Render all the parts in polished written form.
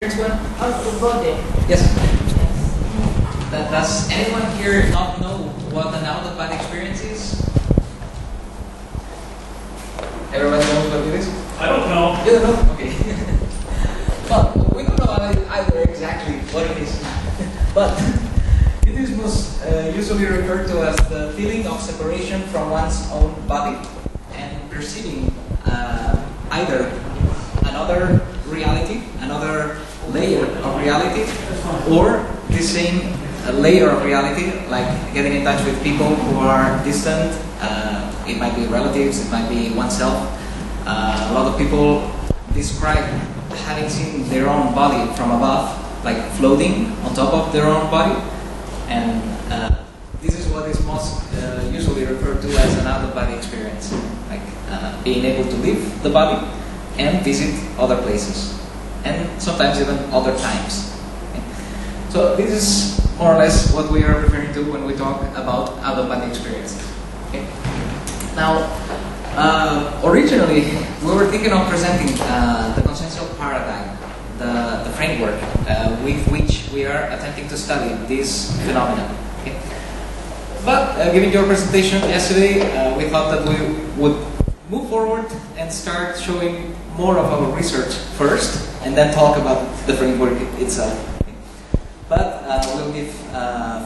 One? Of the body. Yes. Yes. Does anyone here not know what an out-of-body experience is? Everybody knows what it is? I don't know. You don't know? Okay. Well, we don't know either exactly what it is. But it is most usually referred to as the feeling of separation from one's own body and perceiving either another reality, another layer of reality, or the same layer of reality, like getting in touch with people who are distant. It might be relatives, it might be oneself. A lot of people describe having seen their own body from above, like floating on top of their own body, and this is what is most usually referred to as an out-of-body experience, like being able to leave the body and visit other places, and sometimes even other times. Okay. So this is more or less what we are referring to when we talk about out-of-body experiences. Okay. Now, originally we were thinking of presenting the consciential paradigm, the framework with which we are attempting to study this phenomenon. Okay. But given your presentation yesterday, we thought that we would move forward and start showing more of our research first, and then talk about the framework itself. But we'll give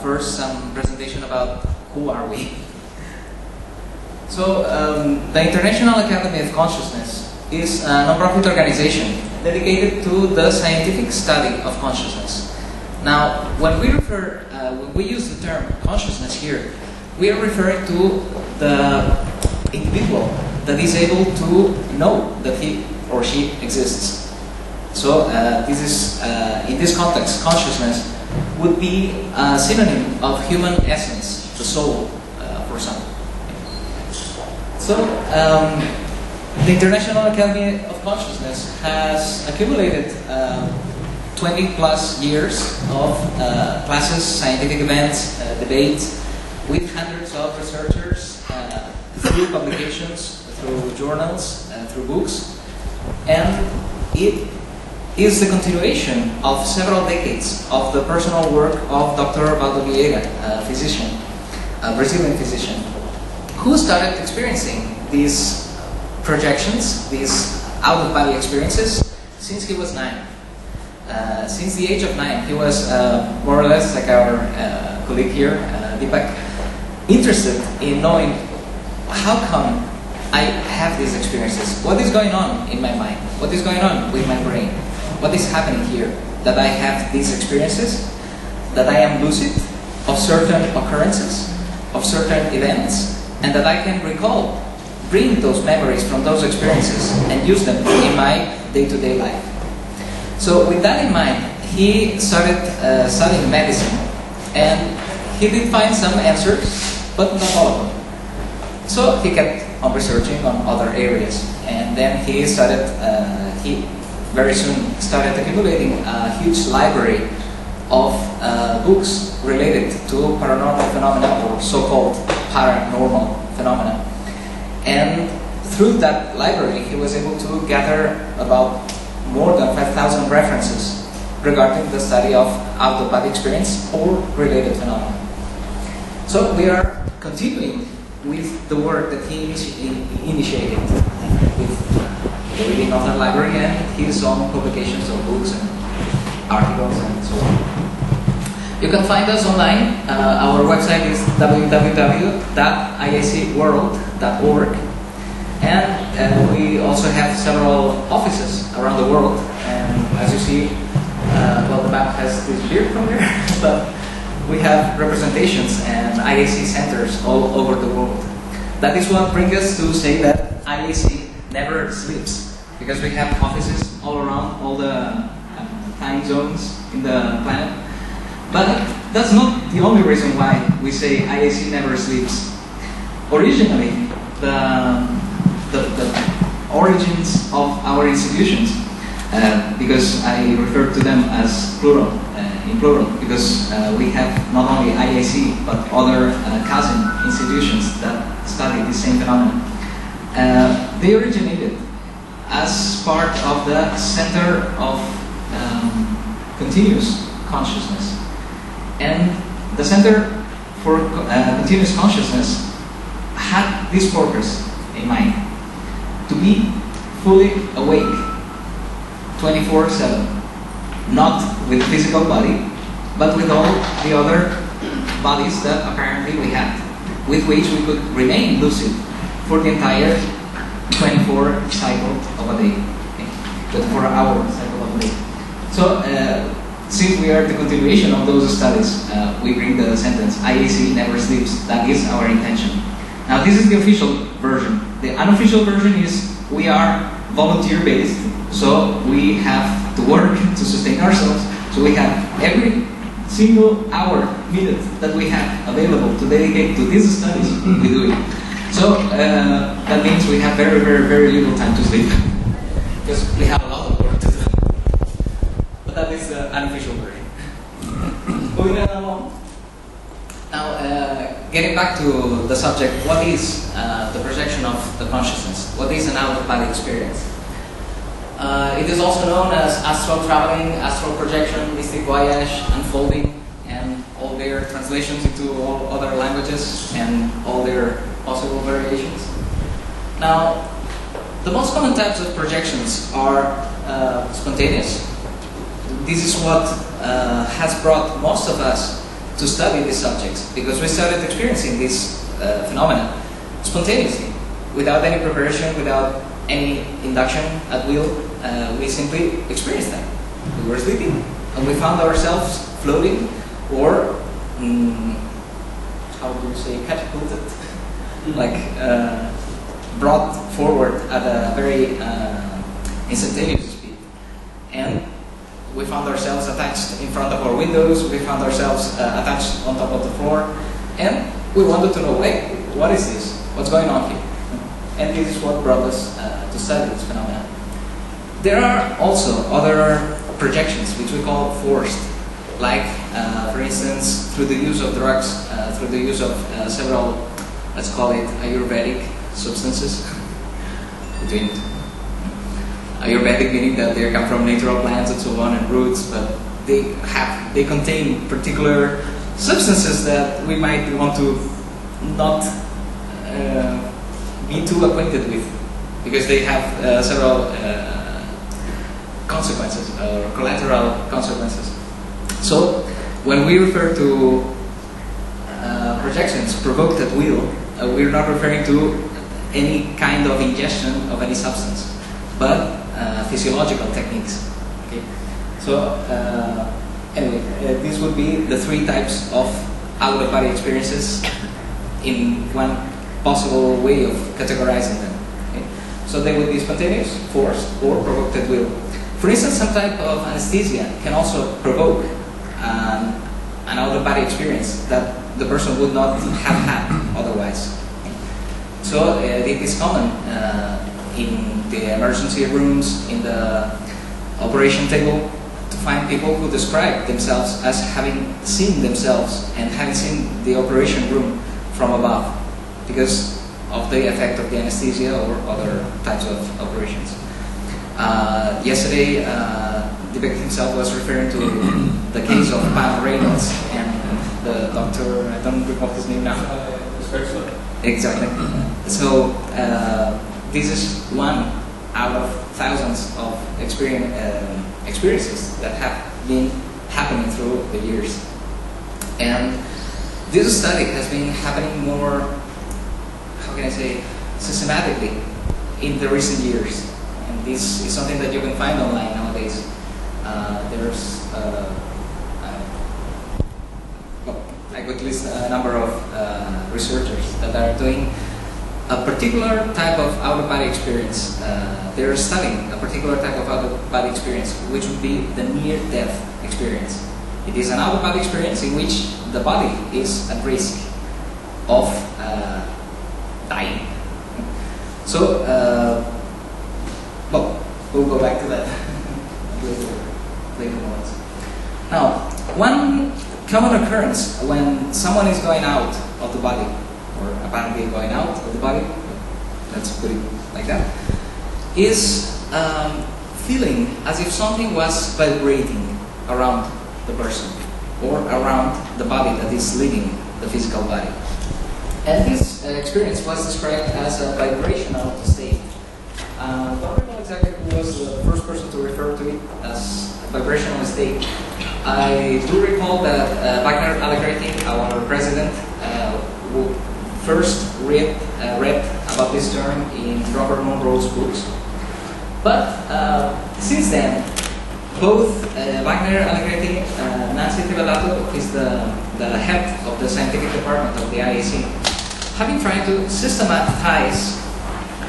first some presentation about who are we. So the International Academy of Consciousness is a non-profit organization dedicated to the scientific study of consciousness. Now, when we use the term consciousness here, we are referring to the individual that is able to know that he or she exists. So this is, in this context, consciousness would be a synonym of human essence, the soul, for some. So the International Academy of Consciousness has accumulated 20 plus years of classes, scientific events, debates, with hundreds of researchers, through publications, through journals, through books, and it is the continuation of several decades of the personal work of Dr. Vieira, a physician, a Brazilian physician, who started experiencing these projections, these out-of-body experiences, since he was 9. Since the age of 9, he was more or less like our colleague here, Deepak, interested in knowing how come I have these experiences. What is going on in my mind? What is going on with my brain? What is happening here that I have these experiences? That I am lucid of certain occurrences, of certain events, and that I can recall, bring those memories from those experiences and use them in my day-to-day life. So with that in mind, he started studying medicine, and he did find some answers, but not all of them. So he kept on researching on other areas, and then he started, he very soon started accumulating a huge library of books related to paranormal phenomena, or so-called paranormal phenomena. And through that library, he was able to gather about more than 5,000 references regarding the study of out-of-body experience or related phenomena. So we are continuing with the work that he initiated with the reading of the library and his own publications of books and articles and so on. You can find us online. Our website is www.iacworld.org, and we also have several offices around the world. And as you see, well, the map has disappeared from here, but we have representations and IAC centers all over the world. That is what brings us to say that IAC never sleeps, because we have offices all around all the time zones in the planet. But that's not the only reason why we say IAC never sleeps. Originally, the origins of our institutions, because I refer to them as plural, in plural, because we have not only IAC but other cousin institutions that study the same phenomenon. They originated as part of the Center of continuous consciousness. And the Center for Continuous Consciousness had this purpose in mind: to be fully awake 24/7, not with the physical body, but with all the other bodies that apparently we had, with which we could remain lucid for the entire 24 cycle of a day, okay? 24-hour cycle of a day. So, since we are the continuation of those studies, we bring the sentence, IAC never sleeps. That is our intention. Now, this is the official version. The unofficial version is we are volunteer-based, so we have to work to sustain ourselves. So we have every single hour, minute that we have available to dedicate to these studies, we do it. So that means we have very, very, very little time to sleep, because we have a lot of work to do. But that is the unofficial version. Moving along. Now, getting back to the subject, what is the projection of the consciousness? What is an out-of-body experience? It is also known as astral traveling, astral projection, mystic voyage, unfolding, and all their translations into all other languages and all their possible variations. Now, the most common types of projections are spontaneous. This is what has brought most of us to study these subjects, because we started experiencing this phenomena spontaneously, without any preparation, without any induction at will. We simply experienced them. We were sleeping, and we found ourselves floating, or how do you say, catapulted, like brought forward at a very instantaneous speed. And we found ourselves attached in front of our windows, we found ourselves attached on top of the floor, and we wanted to know, wait, what is this? What's going on here? And this is what brought us to study this phenomenon. There are also other projections which we call forced, like, for instance, through the use of drugs, through the use of several, let's call it Ayurvedic substances. Ayurvedic meaning that they come from natural plants and so on and roots, but they contain particular substances that we might want to not be too acquainted with, because they have several consequences or collateral consequences. So when we refer to projections provoked at will, we're not referring to any kind of ingestion of any substance, but physiological techniques. Okay? So anyway, these would be the three types of out-of-body experiences in one possible way of categorizing them. Okay? So they would be spontaneous, forced, or provoked at will. For instance, some type of anesthesia can also provoke an out-of-body experience that the person would not have had otherwise. So it is common in the emergency rooms, in the operation table, to find people who describe themselves as having seen themselves and having seen the operation room from above because of the effect of the anesthesia or other types of operations. Yesterday, the victim himself was referring to the case of Pam Reynolds and the doctor, I don't recall his name now. Exactly. So this is one out of thousands of experiences that have been happening through the years. And this study has been happening more, how can I say, systematically in the recent years. And this is something that you can find online nowadays. There's I could list a number of researchers that are doing a particular type of out-of-body experience. They're studying a particular type of out-of-body experience, which would be the near-death experience. It is an out-of-body experience in which the body is at risk of dying. So, well, we'll go back to that later on. Now, one common occurrence when someone is going out of the body, or apparently going out of the body, let's put it like that, is feeling as if something was vibrating around the person or around the body that is leaving the physical body. And this experience was described as a vibrational state. I don't recall exactly who was the first person to refer to it as a vibrational state. I do recall that Wagner Alexandre, our president, who first read about this term in Robert Monroe's books. But since then, both Wagner Allegretti, Nancy Trivelato, who is the head of the scientific department of the IAC, have been trying to systematize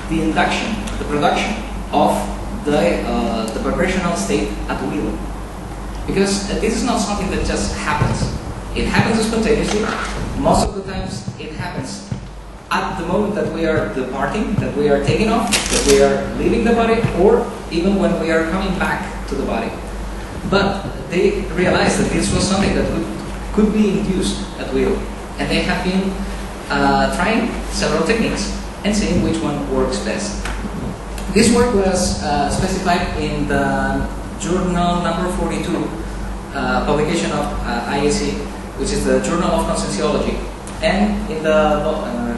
the induction, the production of the vibrational state at will. Because this is not something that just happens. It happens spontaneously. Most of the times it happens at the moment that we are departing, that we are taking off, that we are leaving the body, or even when we are coming back to the body. But they realized that this was something that could be induced at will. And they have been trying several techniques and seeing which one works best. This work was specified in the journal number 42, publication of IAC, which is the Journal of Conscientiology. And in the, I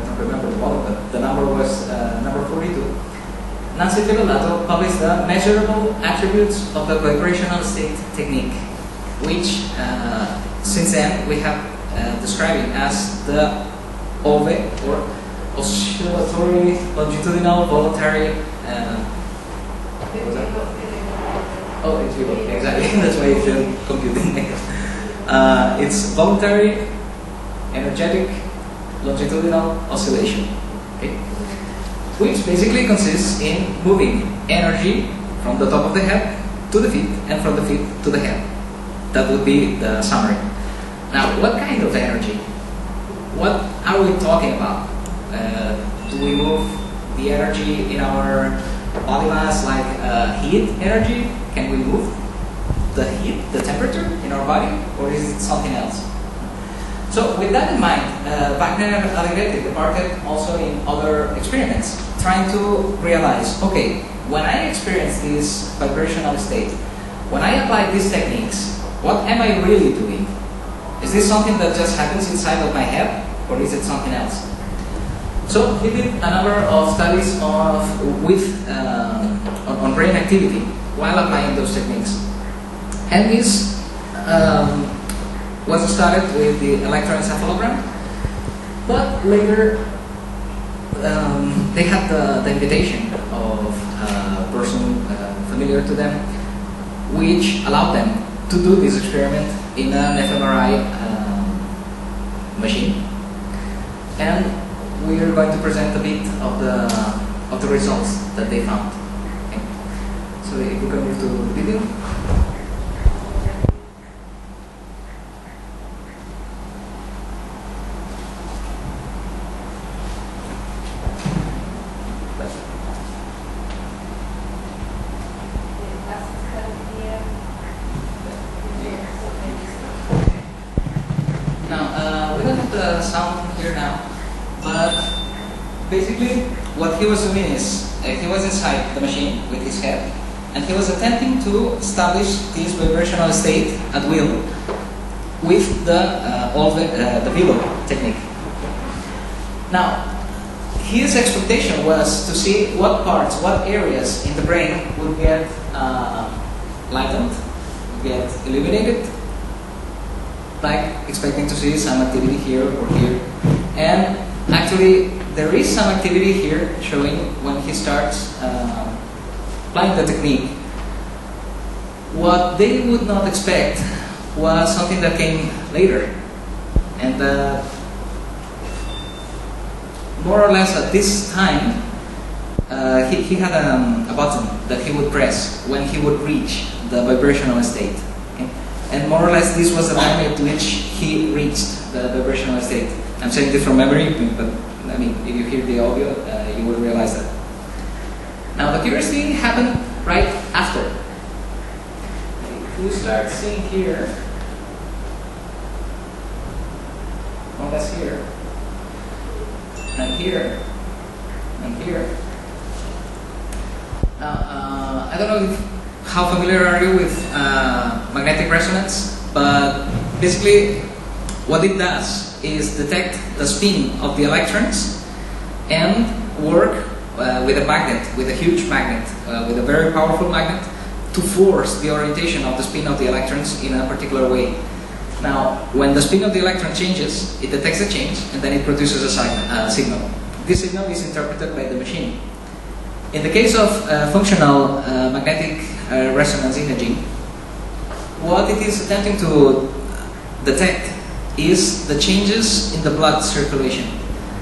don't remember the volume, but the number was number 42. Nancy Trivelato published the measurable attributes of the vibrational state technique, which since then we have described it as the OVE, or oscillatory longitudinal voluntary. Oh, it's exactly. That's why it's computing. It's voluntary, energetic, longitudinal oscillation. Okay? Which basically consists in moving energy from the top of the head to the feet and from the feet to the head. That would be the summary. Now, what kind of energy? What are we talking about? Do we move the energy in our body mass like heat energy? Can we move the heat, the temperature in our body, or is it something else? So with that in mind, Wagner Allegretti departed also in other experiments, trying to realize, okay, when I experience this vibrational state, when I apply these techniques, what am I really doing? Is this something that just happens inside of my head, or is it something else? So he did a number of studies on brain activity while applying those techniques. And this was started with the electroencephalogram, but later they had the invitation of a person familiar to them, which allowed them to do this experiment in an fMRI machine. And we are going to present a bit of the results that they found. Okay. So if we can move to the video. Now, we don't have the sound here now, but basically what he was doing is he was inside the machine with his head, and he was attempting to establish this vibrational state at will with the below technique. Now, his expectation was to see what parts, what areas in the brain would get lightened, would get illuminated, like expecting to see some activity here or here. And actually, there is some activity here showing when he starts applying the technique. What they would not expect was something that came later. And more or less at this time, he had a button that he would press when he would reach the vibrational state. Okay? And more or less this was the time at which he reached the vibrational state. I'm saying this from memory, but I mean, if you hear the audio, you will realize that. Now, the curious thing happened right after. If you start seeing here, more or less here, and here, and here. Now, I don't know how familiar are you with magnetic resonance, but basically what it does is detect the spin of the electrons and work with a magnet, with a huge magnet, with a very powerful magnet, to force the orientation of the spin of the electrons in a particular way. Now, when the spin of the electron changes, it detects a change and then it produces a signal. This signal is interpreted by the machine. In the case of functional magnetic resonance imaging, what it is attempting to detect is the changes in the blood circulation.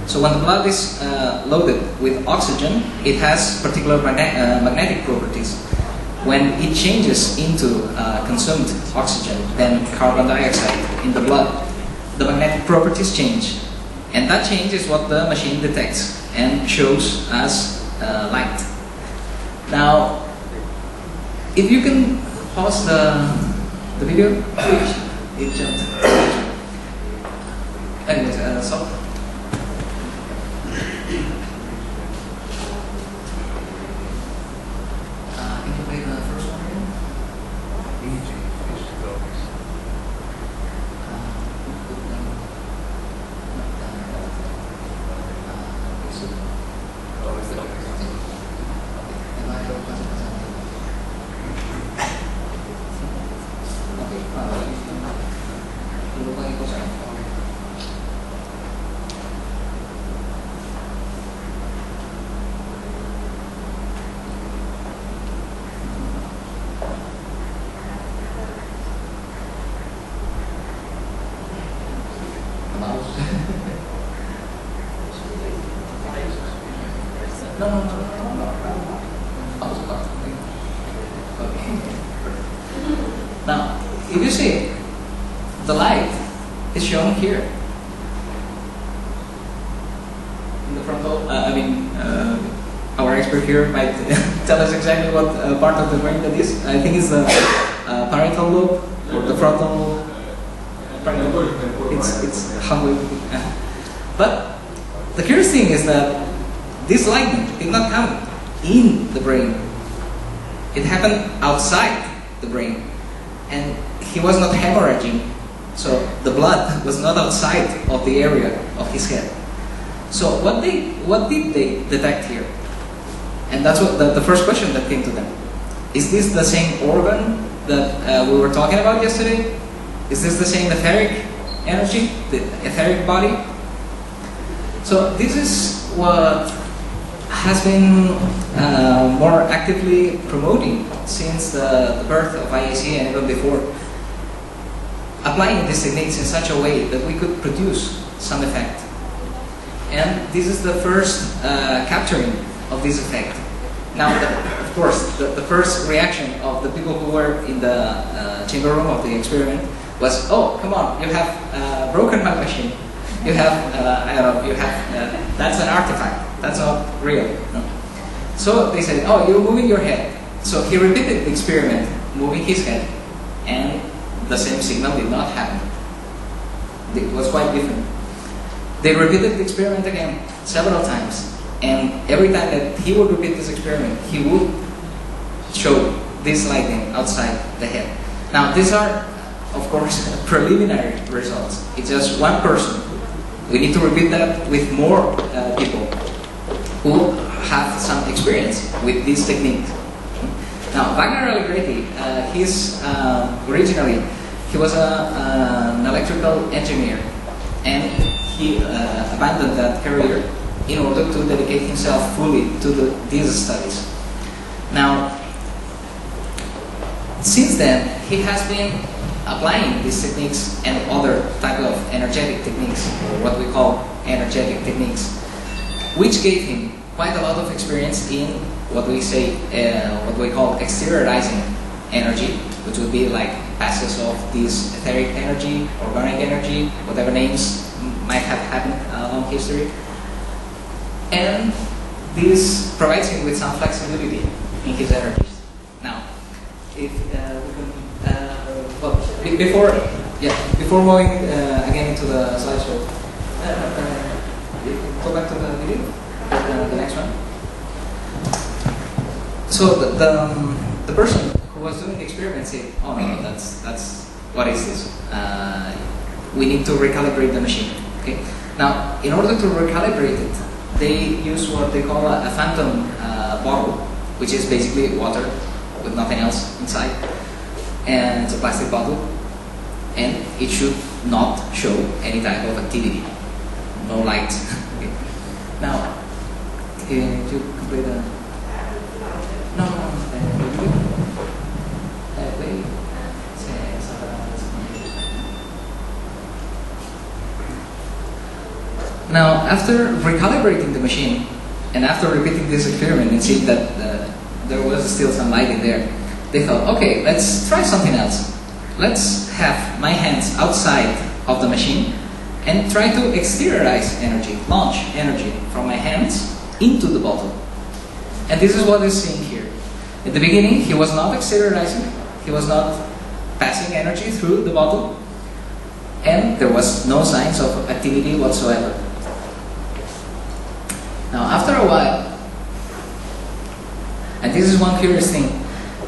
So when the blood is loaded with oxygen, it has particular magnetic properties. When it changes into consumed oxygen, then carbon dioxide in the blood, the magnetic properties change. And that change is what the machine detects and shows as light. Now, if you can pause the video, it jumped. Anyways, stop. Can you play the first one again? Now, if you see, the light is shown here. In the frontal, our expert here might tell us exactly what part of the brain that is. I think it's the parietal lobe or the frontal. It's halfway. But the curious thing is that this lightning did not come in the brain. It happened outside the brain. And he was not hemorrhaging, so the blood was not outside of the area of his head. So what did they detect here? And that's what the first question that came to them. Is this the same organ that we were talking about yesterday? Is this the same etheric energy, the etheric body? So this is what has been more actively promoting since the birth of IAC and even before. Applying these techniques in such a way that we could produce some effect. And this is the first capturing of this effect. Now, of course, the first reaction of the people who were in the chamber room of the experiment was, oh, come on, you have broken my machine. You have, that's an artifact. That's not real. No. So they said, oh, you're moving your head. So he repeated the experiment, moving his head, and the same signal did not happen. It was quite different. They repeated the experiment again several times, and every time that he would repeat this experiment, he would show this lightning outside the head. Now, these are, of course, preliminary results. It's just one person. We need to repeat that with more people who have some experience with this technique. Now, Wagner Allegretti, originally, he was an electrical engineer, and he abandoned that career in order to dedicate himself fully to these studies. Now, since then, he has been applying these techniques and other type of energetic techniques, or what we call energetic techniques, which gave him quite a lot of experience in what we say, what we call exteriorizing energy, which would be like passes of this etheric energy, organic energy, whatever names might have happened along history. And this provides him with some flexibility in his energies. Now, if we can, before moving again into the slideshow, go back to the video, the next one. So the person who was doing the experiment said, oh no, that's what is this? We need to recalibrate the machine. Okay. Now, in order to recalibrate it, they use what they call a phantom bottle, which is basically water with nothing else inside, and it's a plastic bottle, and it should not show any type of activity, no light. Okay. Now, can you complete the? No. Now, after recalibrating the machine and after repeating this experiment and seeing that there was still some light in there, they thought, okay, let's try something else. Let's have my hands outside of the machine and try to exteriorize energy, launch energy from my hands into the bottle. And this is what is seen here. At the beginning, he was not exteriorizing, he was not passing energy through the bottle, and there was no signs of activity whatsoever. Now, after a while, and this is one curious thing,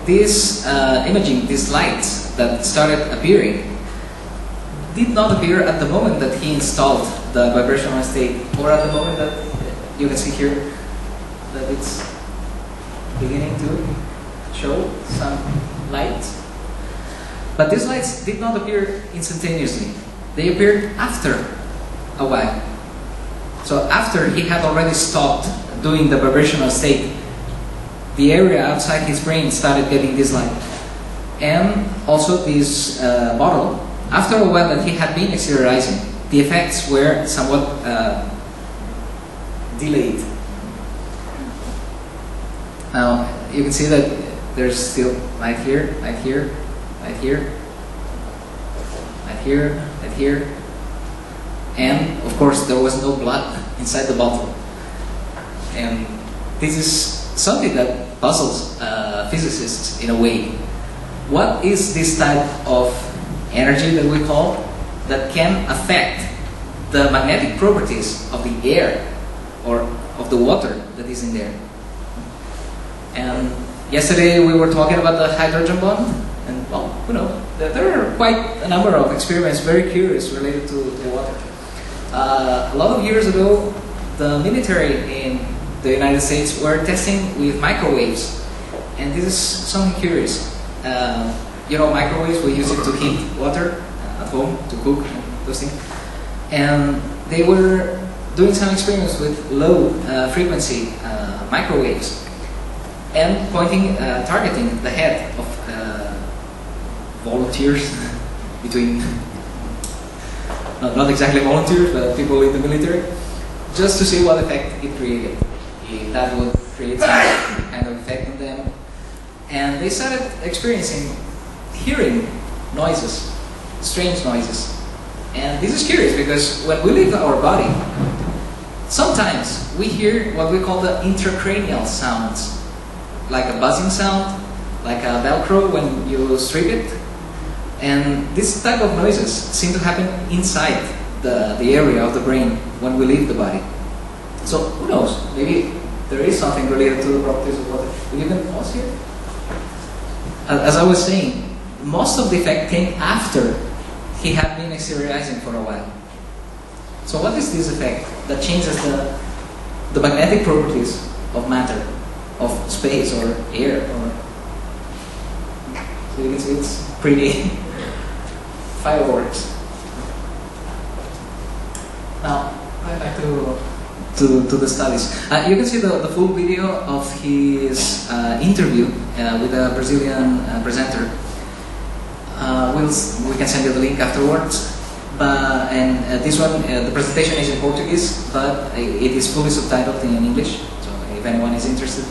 this imaging, these lights that started appearing, did not appear at the moment that he installed the vibrational state, or at the moment that you can see here that it's beginning to show some light. But these lights did not appear instantaneously. They appeared after a while. So after he had already stopped doing the vibrational state, the area outside his brain started getting this light. And also this bottle, after a while that he had been exteriorizing, the effects were somewhat delayed. Now, you can see that there's still light here, light here, light here, light here, light here. And of course, there was no blood inside the bottle. And this is something that puzzles physicists in a way. What is this type of energy that we call that can affect the magnetic properties of the air or of the water that is in there? And yesterday we were talking about the hydrogen bond, and well, you know, there are quite a number of experiments very curious related to the water. A lot of years ago, the military in the United States were testing with microwaves, and this is something curious. You know, microwaves, we use it to heat water at home, to cook, and those things. And they were doing some experiments with low frequency microwaves, and targeting the head of volunteers between, not exactly volunteers, but people in the military, just to see what effect it created. If that would create some kind of effect on them. And they started hearing noises, strange noises. And this is curious because when we leave our body, sometimes we hear what we call the intracranial sounds, like a buzzing sound, like a Velcro when you strip it. And this type of noises seem to happen inside the area of the brain when we leave the body. So who knows, maybe there is something related to the properties of water. Will you can pause here? As I was saying, most of the effect came after he had been exteriorizing for a while. So what is this effect that changes the magnetic properties of matter, of space or air? So you can see it's pretty fireworks. Now, going back to the studies. You can see the full video of his interview with a Brazilian presenter. We can send you the link afterwards. This one, the presentation is in Portuguese, but it is fully subtitled in English. So if anyone is interested,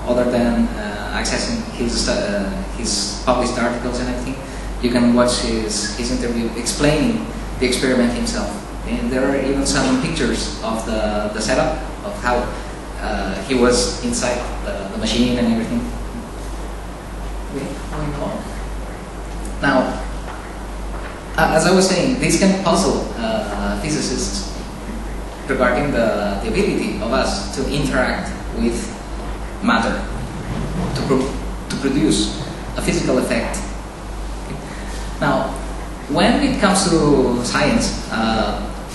other than accessing his published articles and everything, you can watch his interview explaining the experiment himself. And there are even some pictures of the setup, of how he was inside the machine and everything. Going on. Now, as I was saying, this can puzzle physicists regarding the ability of us to interact with matter, to produce a physical effect. Okay. Now, when it comes to science,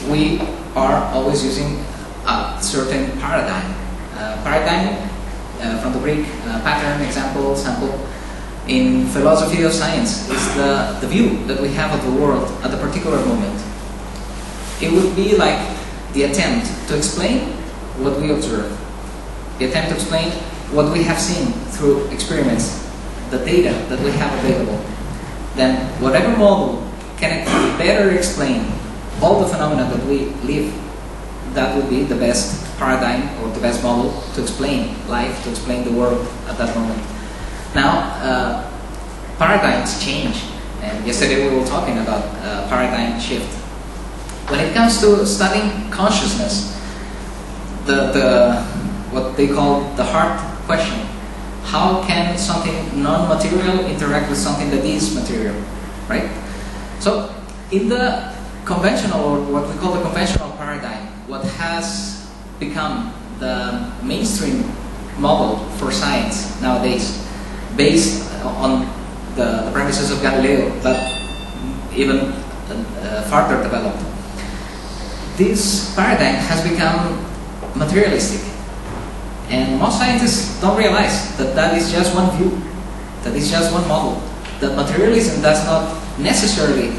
we are always using a certain paradigm. Paradigm from the Greek, pattern, example, sample. In philosophy of science is the view that we have of the world at a particular moment. It would be like the attempt to explain what we observe, the attempt to explain what we have seen through experiments, the data that we have available. Then whatever model can better explain all the phenomena that we live, that would be the best paradigm or the best model to explain life, to explain the world at that moment. Now, paradigms change, and yesterday we were talking about paradigm shift. When it comes to studying consciousness, what they call the heart question: how can something non-material interact with something that is material, right? So, in the conventional, or what we call the conventional paradigm, what has become the mainstream model for science nowadays, based on the premises of Galileo, but even further developed. This paradigm has become materialistic, and most scientists don't realize that that is just one view, that is just one model. That materialism does not necessarily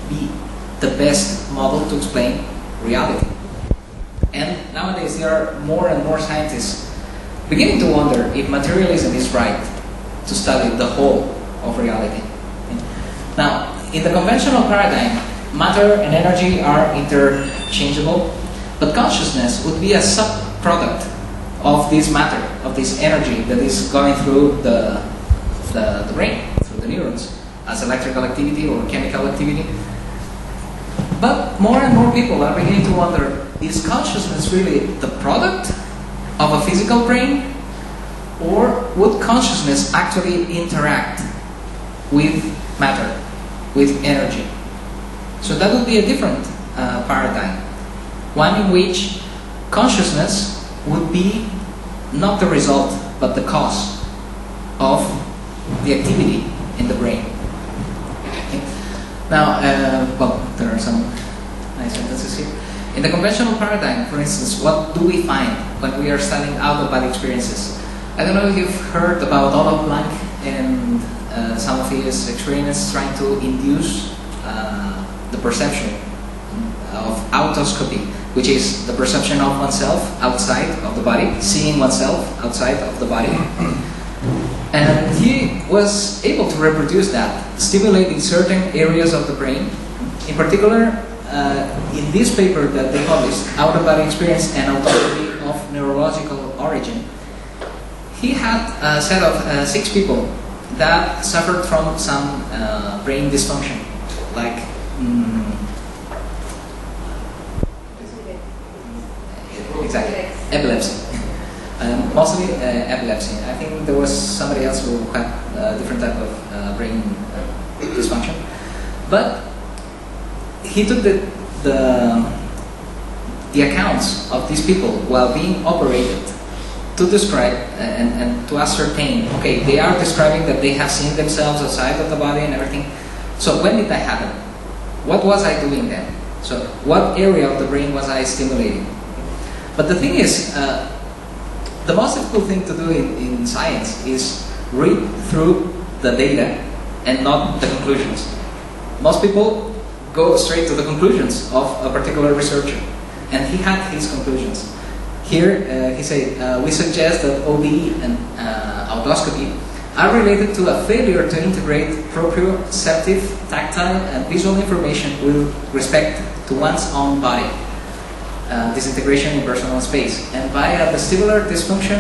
be the best model to explain reality. And nowadays there are more and more scientists beginning to wonder if materialism is right to study the whole of reality. Now, in the conventional paradigm, matter and energy are interchangeable, but consciousness would be a sub-product of this matter, of this energy that is going through the brain, through the neurons, as electrical activity or chemical activity. But more and more people are beginning to wonder, is consciousness really the product of a physical brain? Or would consciousness actually interact with matter, with energy? So that would be a different paradigm. One in which consciousness would be not the result, but the cause of the activity in the brain. Okay. Now, well, there are some nice sentences here. In the conventional paradigm, for instance, what do we find when we are studying out-of-body experiences? I don't know if you've heard about Otto Planck and some of his experiments trying to induce the perception of autoscopy, which is the perception of oneself outside of the body, seeing oneself outside of the body. And he was able to reproduce that, stimulating certain areas of the brain. In particular, in this paper that they published, Out-of-Body Experience and Autoscopy of Neurological Origin, he had a set of 6 people that suffered from some brain dysfunction, like exactly epilepsy, mostly epilepsy. I think there was somebody else who had a different type of brain dysfunction, but he took the accounts of these people while being operated to describe and to ascertain, okay, they are describing that they have seen themselves outside of the body and everything. So when did that happen? What was I doing then? So what area of the brain was I stimulating? But the thing is, the most difficult thing to do in science is read through the data and not the conclusions. Most people go straight to the conclusions of a particular researcher, and he had his conclusions. Here, he said, we suggest that OBE and autoscopy are related to a failure to integrate proprioceptive, tactile, and visual information with respect to one's own body. Disintegration in personal space, and by a vestibular dysfunction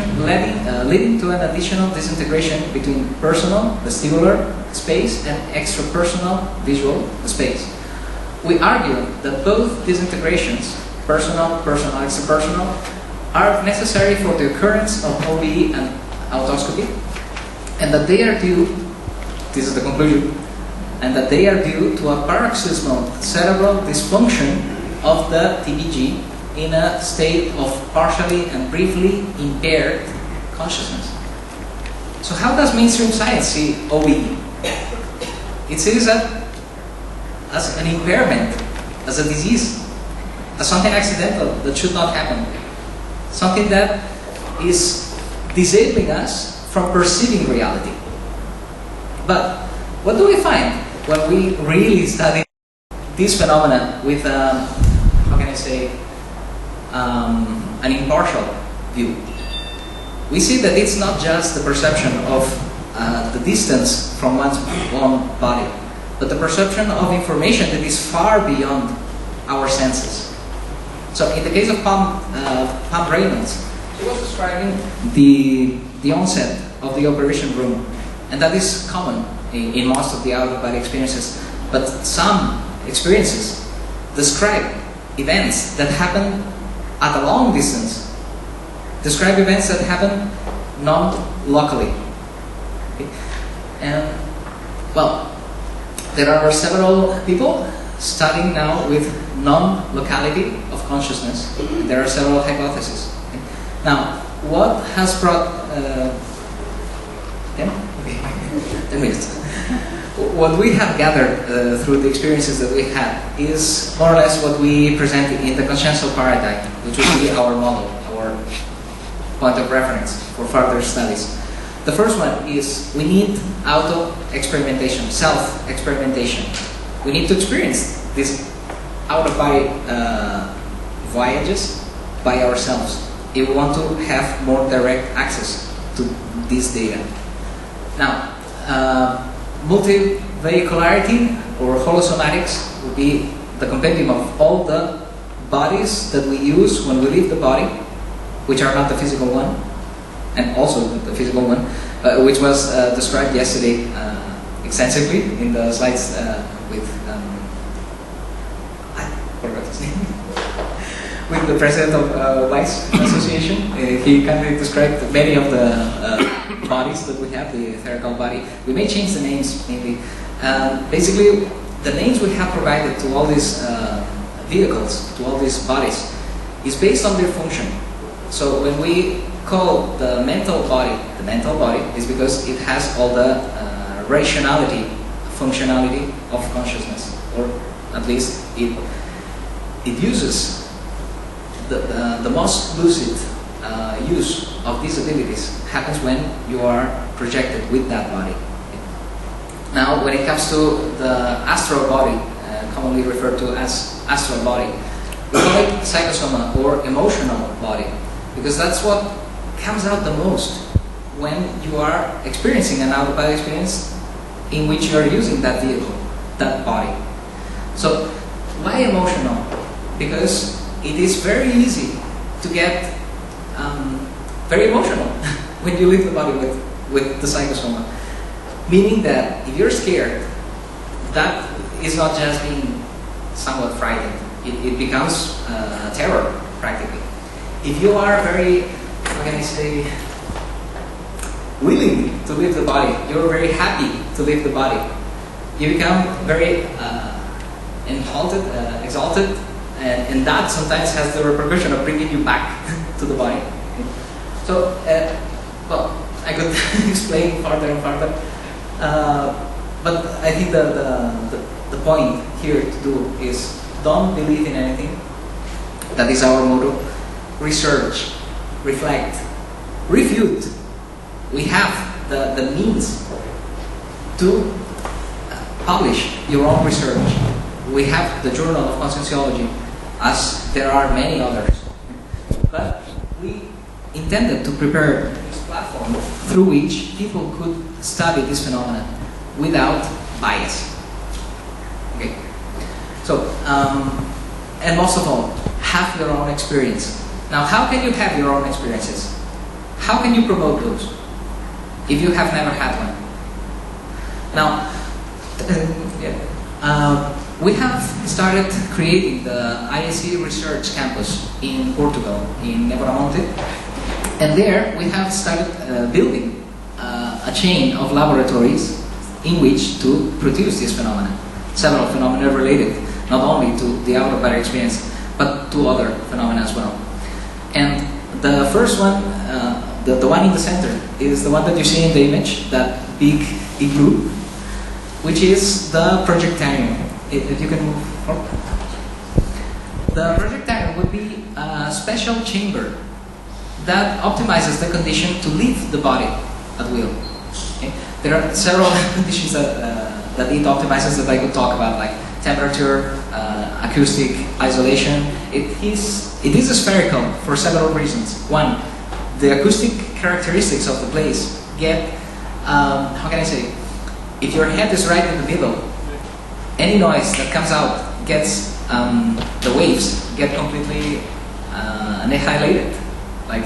leading to an additional disintegration between personal, vestibular space and extrapersonal, visual space. We argue that both disintegrations, personal, extrapersonal, are necessary for the occurrence of OBE and autoscopy, and that they are due, this is the conclusion, and that they are due to a paroxysmal cerebral dysfunction of the TBG in a state of partially and briefly impaired consciousness. So how does mainstream science see OBE? It sees that as an impairment, as a disease, as something accidental that should not happen, something that is disabling us from perceiving reality. But what do we find when we really study this phenomena with, how can I say, an impartial view? We see that it's not just the perception of the distance from one's own body, but the perception of information that is far beyond our senses. So in the case of Pam Reynolds, she was describing the onset of the operation room, and that is common in most of the out-of-body experiences. But some experiences describe events that happen at a long distance, describe events that happen non-locally. Okay? And, well, there are several people studying now with non-locality of consciousness. There are several hypotheses. Okay? Now, what has brought... 10? Okay. 10 minutes. What we have gathered through the experiences that we had is more or less what we presented in the consciential paradigm, which would be our model, our point of reference for further studies. The first one is we need auto-experimentation, self-experimentation. We need to experience these out-of-body voyages by ourselves if we want to have more direct access to this data. Now, multi-vehicularity or holosomatics would be the compendium of all the bodies that we use when we leave the body, which are not the physical one, and also the physical one, which was described yesterday extensively in the slides with I forgot his name. With the president of Vice Association. He kindly described many of the bodies that we have, the etherical body. We may change the names maybe. Basically, the names we have provided to all these vehicles, to all these bodies, is based on their function. So when we call the mental body is because it has all the rationality, functionality of consciousness, or at least it uses the most lucid use of these abilities happens when you are projected with that body. Now, when it comes to the astral body, commonly referred to as astral body, we call it psychosoma or emotional body, because that's what comes out the most when you are experiencing an out-of-body experience in which you are using that vehicle, that body. So, why emotional? Because it is very easy to get very emotional when you leave the body with the psychosoma. Meaning that if you're scared, that is not just being somewhat frightened. It becomes terror, practically. If you are very, how can I say, willing to leave the body, you're very happy to leave the body, you become very exalted, and that sometimes has the repercussion of bringing you back to the body. So, well, I could explain further and further, but I think the point here to do is don't believe in anything. That is our motto. Research, reflect, refute. We have the means to publish your own research. We have the Journal of Conscientiology, as there are many others. But we intended to prepare this platform through which people could study this phenomenon without bias. Okay. So, and most of all, have your own experience. Now, how can you have your own experiences? How can you promote those if you have never had one? Now, we have started creating the IAC Research Campus in Portugal, in Nevoramonte, and there we have started building a chain of laboratories in which to produce this phenomena. Several phenomena related not only to the out-of-body experience, but to other phenomena as well. And the first one, the one in the center is the one that you see in the image, that big igloo, which is the projectarium. If you can move forward. The projectarium would be a special chamber that optimizes the condition to leave the body at will. Okay? There are several conditions that it optimizes that I could talk about, like temperature, acoustic, isolation. It is spherical for several reasons. One, the acoustic characteristics of the place get, how can I say, if your head is right in the middle, any noise that comes out gets, the waves get completely annihilated. Like,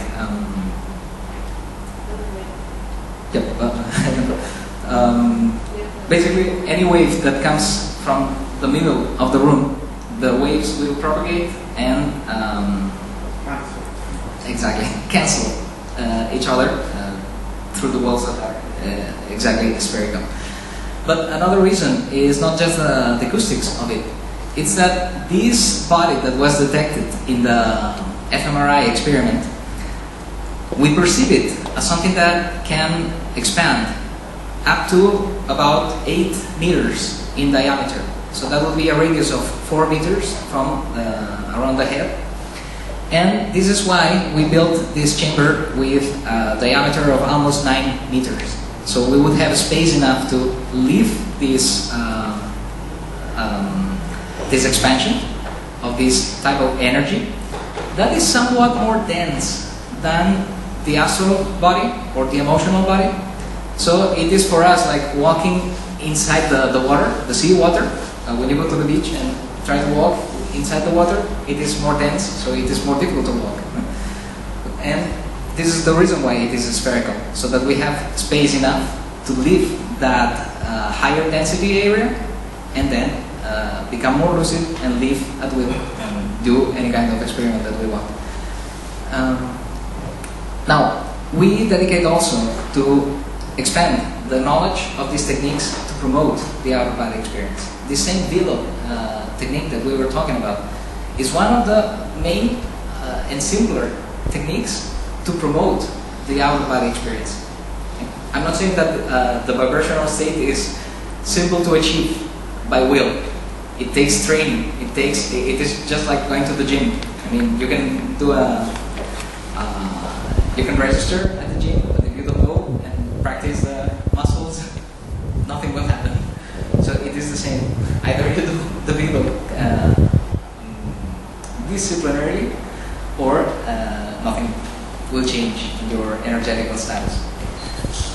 basically any wave that comes from the middle of the room, the waves will propagate and exactly cancel each other through the walls that are exactly spherical. But another reason is not just the acoustics of it. It's that this body that was detected in the fMRI experiment, we perceive it as something that can expand up to about 8 meters in diameter. So that would be a radius of 4 meters from around the head. And this is why we built this chamber with a diameter of almost 9 meters. So we would have space enough to leave this this expansion of this type of energy that is somewhat more dense than the astral body or the emotional body. So it is for us like walking inside the water, the sea water. When you go to the beach and try to walk inside the water, it is more dense, so it is more difficult to walk. And this is the reason why it is spherical, so that we have space enough to leave that higher density area and then become more lucid and live at will and do any kind of experiment that we want. Now, we dedicate also to expand the knowledge of these techniques to promote the out-of-body experience. This same Velo technique that we were talking about is one of the main and simpler techniques to promote the out-of-body experience. I'm not saying that the vibrational state is simple to achieve by will. It takes training. It is just like going to the gym. I mean, you can do you can register at the gym, but if you don't go and practice the muscles, nothing will happen. So it is the same. Either you do the Velo disciplinarily, or nothing will change in your energetical status.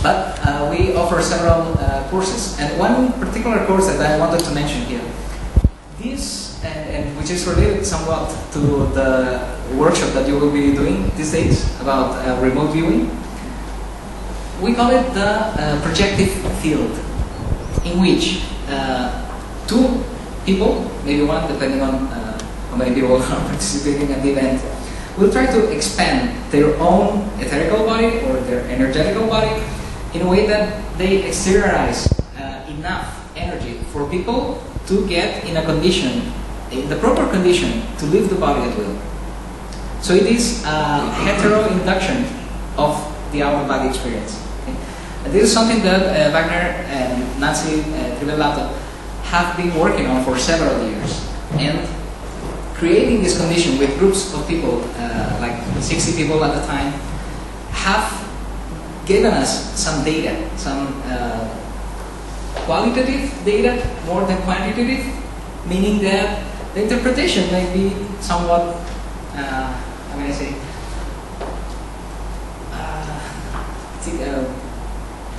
But we offer several courses, and one particular course that I wanted to mention here, this, and which is related somewhat to the workshop that you will be doing these days about remote viewing. We call it the projective field, in which 2 people, maybe 1, depending on how many people are participating at the event, will try to expand their own etherical body or their energetical body in a way that they exteriorize enough energy for people to get in a condition, in the proper condition, to leave the body at will. So it is a hetero-induction of the out-of-body experience. Okay? And this is something that Wagner and Nancy Trivellato have been working on for several years. And creating this condition with groups of people, like 60 people at a time, have given us some data, some qualitative data more than quantitative, meaning that the interpretation may be somewhat, how can I say,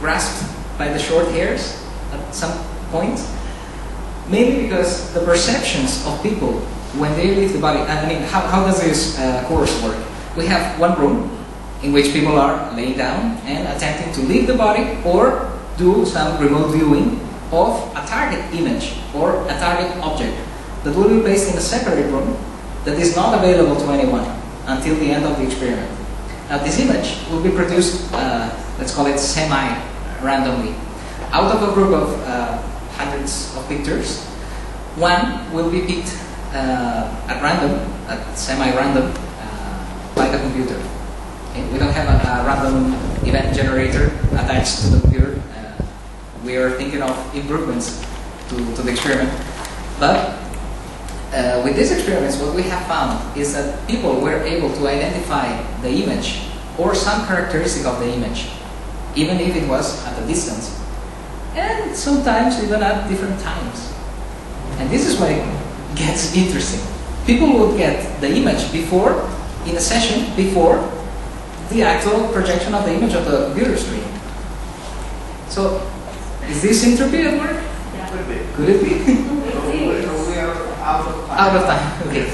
grasped by the short hairs at some point, mainly because the perceptions of people when they leave the body. I mean, how does this course work? We have one room in which people are laying down and attempting to leave the body or do some remote viewing of a target image or a target object that will be placed in a separate room that is not available to anyone until the end of the experiment. Now, this image will be produced, let's call it semi-randomly. Out of a group of hundreds of pictures, one will be picked at random, at semi-random, by the computer. Okay? We don't have a random event generator attached to the computer. We are thinking of improvements to the experiment. But with these experiments, what we have found is that people were able to identify the image or some characteristic of the image, even if it was at a distance. And sometimes even at different times. And this is where it gets interesting. People would get the image before, in a session, before the actual projection of the image of the computer screen. So, is this entropy at work? Yeah. Could be. Could it be? We are out of time. Out of time, okay.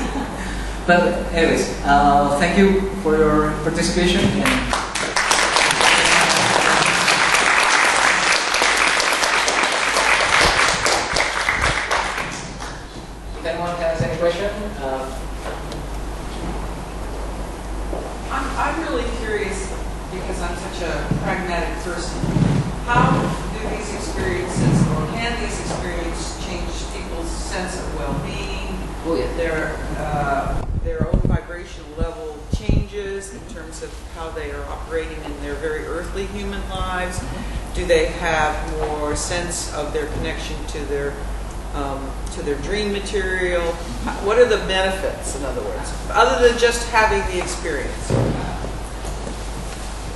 But anyways, thank you for your participation. And if anyone has any question, I'm really curious, because I'm such a pragmatic person, how do these experiences, or can these experiences change people's sense of well-being, oh yeah. their own vibrational level changes in terms of how they are operating in their very earthly human lives? Do they have more sense of their connection to their dream material? What are the benefits, in other words, other than just having the experience?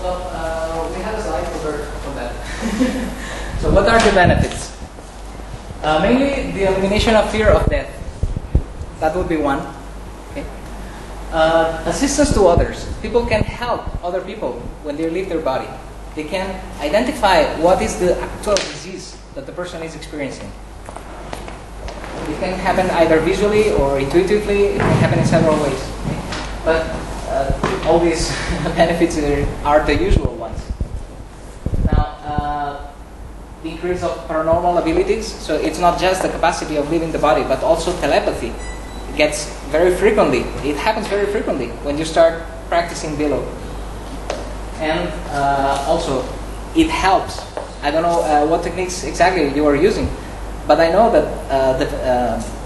Well, we have a slide for that. So what are the benefits? Mainly the elimination of fear of death. That would be one. Okay. Assistance to others. People can help other people when they leave their body. They can identify what is the actual disease that the person is experiencing. It can happen either visually or intuitively. It can happen in several ways. Okay. But all these benefits are the usual ones. Now, the increase of paranormal abilities. So it's not just the capacity of leaving the body, but also telepathy. It gets very frequently. It happens very frequently when you start practicing below. And also, it helps. I don't know what techniques exactly you are using, but I know that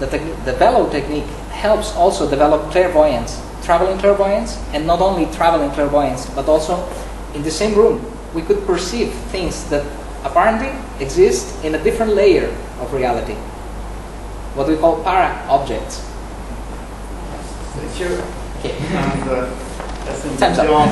the bellow technique helps also develop clairvoyance, traveling clairvoyance, and not only traveling clairvoyance, but also in the same room, we could perceive things that apparently exist in a different layer of reality, what we call para-objects. Thank you. Okay. And Time's up. John,